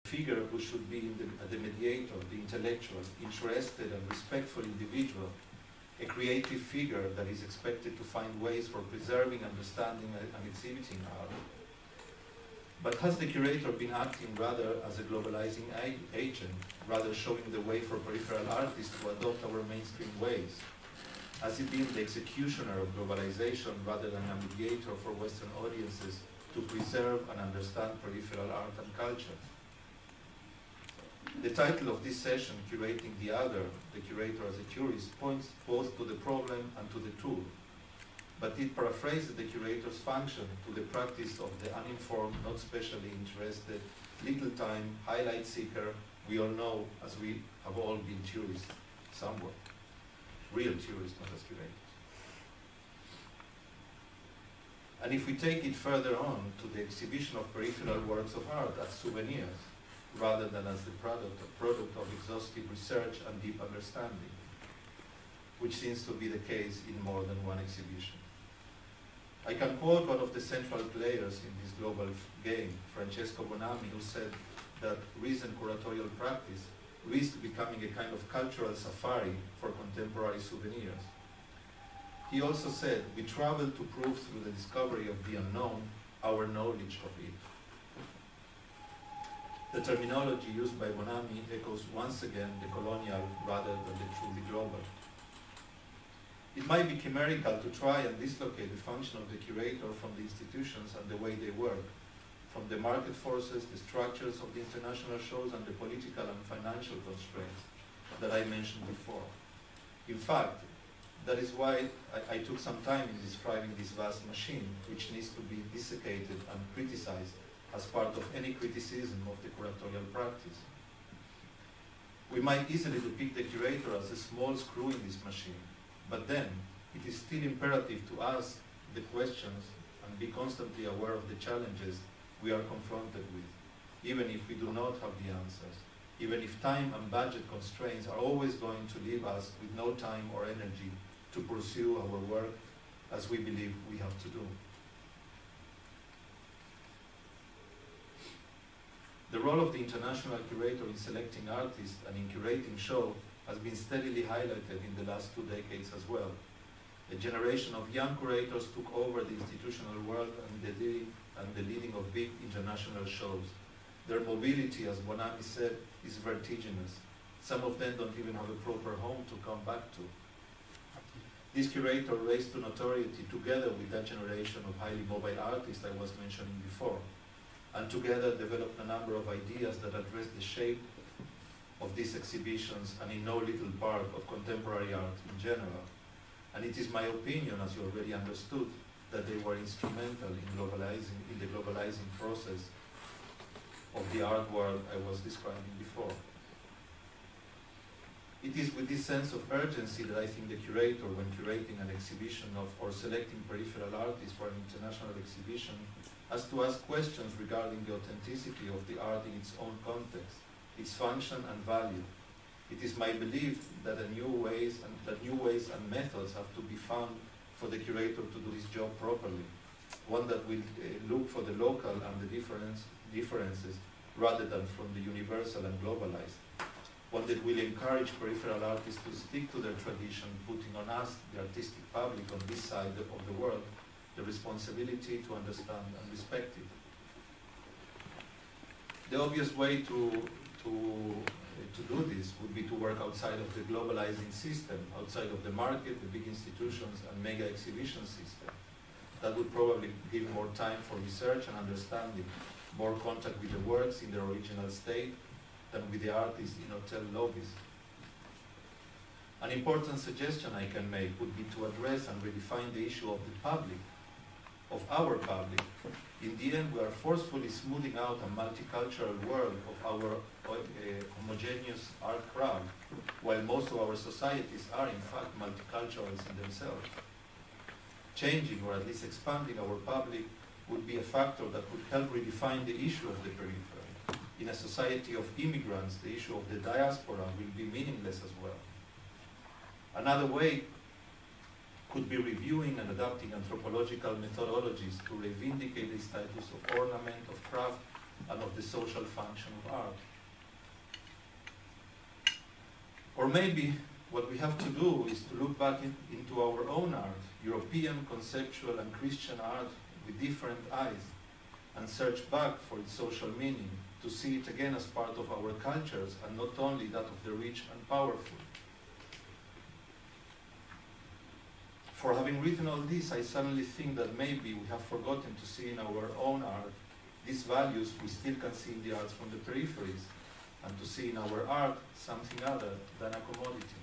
figure who should be the mediator, the intellectual, interested and respectful individual, a creative figure that is expected to find ways for preserving, understanding, and exhibiting art. But has the curator been acting rather as a globalizing agent, rather showing the way for peripheral artists to adopt our mainstream ways? Has he been the executioner of globalization rather than a mediator for Western audiences to preserve and understand peripheral art and culture? The title of this session, Curating the Other, the curator as a tourist, points both to the problem and to the tool, but it paraphrases the curator's function to the practice of the uninformed, not specially interested, little-time, highlight seeker we all know as we have all been tourists somewhere. Real tourists, not as curators. And if we take it further on to the exhibition of peripheral works of art as souvenirs, rather than as the product of exhaustive research and deep understanding, which seems to be the case in more than one exhibition. I can quote one of the central players in this global game, Francesco Bonami, who said that recent curatorial practice risked becoming a kind of cultural safari for contemporary souvenirs. He also said, we travel to prove through the discovery of the unknown our knowledge of it. The terminology used by Bonami echoes once again the colonial rather than the truly global. It might be chimerical to try and dislocate the function of the curator from the institutions and the way they work, from the market forces, the structures of the international shows, and the political and financial constraints that I mentioned before. In fact, that is why I took some time in describing this vast machine, which needs to be desiccated and criticized as part of any criticism of the curatorial practice. We might easily depict the curator as a small screw in this machine, but then it is still imperative to ask the questions and be constantly aware of the challenges we are confronted with, even if we do not have the answers, even if time and budget constraints are always going to leave us with no time or energy to pursue our work as we believe we have to do. The role of the international curator in selecting artists and in curating show has been steadily highlighted in the last 2 decades as well. A generation of young curators took over the institutional world and the leading of big international shows. Their mobility, as Bonami said, is vertiginous. Some of them don't even have a proper home to come back to. This curator raised to notoriety together with that generation of highly mobile artists I was mentioning before, and together developed a number of ideas that address the shape of these exhibitions and in no little part of contemporary art in general. And it is my opinion, as you already understood, that they were instrumental in the globalizing process of the art world I was describing before. It is with this sense of urgency that I think the curator, when curating an exhibition or selecting peripheral artists for an international exhibition, has to ask questions regarding the authenticity of the art in its own context, its function and value. It is my belief that new ways and methods have to be found for the curator to do his job properly, one that will look for the local and the differences rather than from the universal and globalized, one that will encourage peripheral artists to stick to their tradition, putting on us, the artistic public on this side of the world, the responsibility to understand and respect it. The obvious way to do this would be to work outside of the globalizing system, outside of the market, the big institutions and mega exhibition system. That would probably give more time for research and understanding, more contact with the works in their original state than with the artists in hotel lobbies. An important suggestion I can make would be to address and redefine the issue of the public, of our public. In the end, we are forcefully smoothing out a multicultural world of our homogeneous art crowd, while most of our societies are in fact multiculturals in themselves. Changing, or at least expanding our public, would be a factor that would help redefine the issue of the periphery. In a society of immigrants, the issue of the diaspora will be meaningless as well. Another way could be reviewing and adapting anthropological methodologies to reivindicate the status of ornament, of craft, and of the social function of art. Or maybe what we have to do is to look back into our own art, European, conceptual, and Christian art with different eyes, and search back for its social meaning, to see it again as part of our cultures and not only that of the rich and powerful. For having written all this, I suddenly think that maybe we have forgotten to see in our own art these values we still can see in the arts from the peripheries, and to see in our art something other than a commodity.